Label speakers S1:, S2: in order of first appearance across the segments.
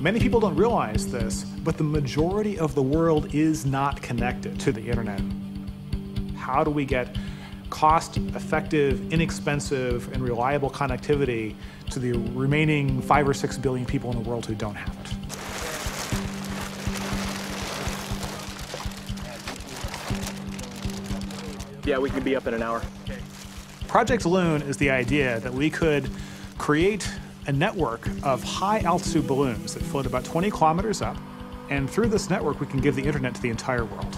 S1: Many people don't realize this, but the majority of the world is not connected to the internet. How do we get cost-effective, inexpensive, and reliable connectivity to the remaining 5 or 6 billion people in the world who don't have it?
S2: Yeah, we can be up in an hour.
S1: Project Loon is the idea that we could create a network of high-altitude balloons that float about 20 kilometers up, and through this network we can give the internet to the entire world.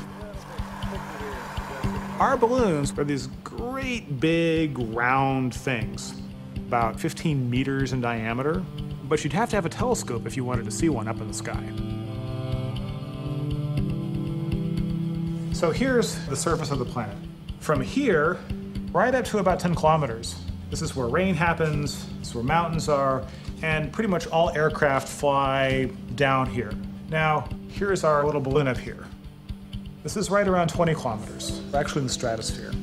S1: Our balloons are these great big round things, about 15 meters in diameter, but you'd have to have a telescope if you wanted to see one up in the sky. So here's the surface of the planet. From here, right up to about 10 kilometers, this is where rain happens, this is where mountains are, and pretty much all aircraft fly down here. Now, here's our little balloon up here. This is right around 20 kilometers. We're actually in the stratosphere.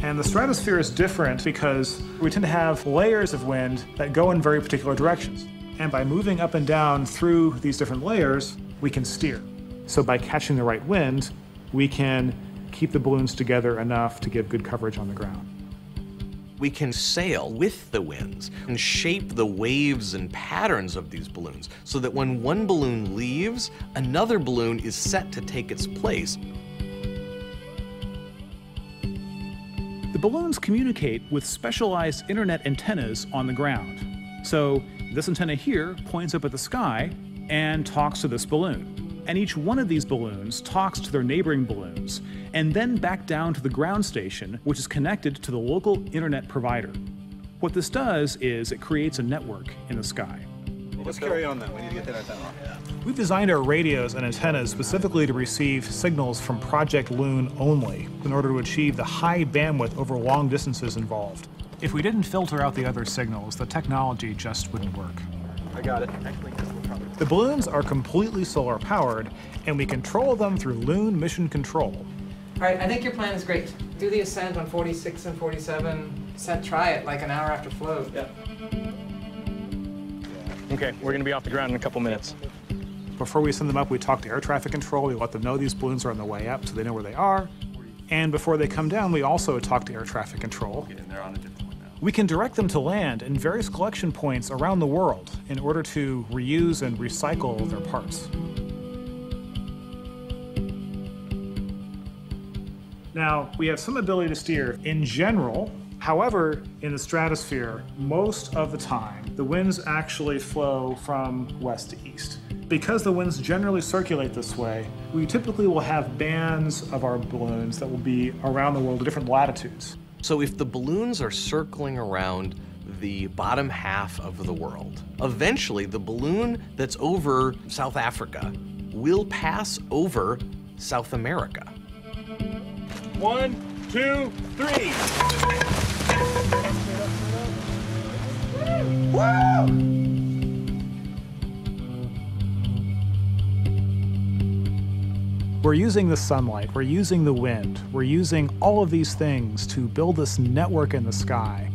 S1: And the stratosphere is different because we tend to have layers of wind that go in very particular directions. And by moving up and down through these different layers, we can steer. So by catching the right wind, we can keep the balloons together enough to give good coverage on the ground.
S3: We can sail with the winds and shape the waves and patterns of these balloons so that when one balloon leaves, another balloon is set to take its place.
S4: The balloons communicate with specialized internet antennas on the ground. So this antenna here points up at the sky and talks to this balloon. And each one of these balloons talks to their neighboring balloons, and then back down to the ground station, which is connected to the local internet provider. What this does is it creates a network in the sky.
S5: Let's carry on then. We need to get that antenna off.
S1: We've designed our radios and antennas specifically to receive signals from Project Loon only in order to achieve the high bandwidth over long distances involved. If we didn't filter out the other signals, the technology just wouldn't work.
S2: I got it.
S1: The balloons are completely solar powered, and we control them through Loon Mission Control.
S6: All right, I think your plan is great. Do the ascent on 46 and 47. Try it like an hour after float.
S2: Yep. Okay, we're gonna be off the ground in a couple minutes.
S1: Before we send them up, we talk to air traffic control. We let them know these balloons are on the way up so they know where they are. And before they come down, we also talk to air traffic control. We can direct them to land in various collection points around the world in order to reuse and recycle their parts. Now, we have some ability to steer in general. However, in the stratosphere, most of the time, the winds actually flow from west to east. Because the winds generally circulate this way, we typically will have bands of our balloons that will be around the world at different latitudes.
S3: So if the balloons are circling around the bottom half of the world, eventually the balloon that's over South Africa will pass over South America.
S2: 1, 2, 3.
S3: Woo!
S1: We're using the sunlight, we're using the wind, we're using all of these things to build this network in the sky.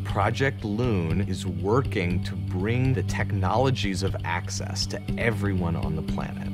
S3: Project Loon is working to bring the technologies of access to everyone on the planet.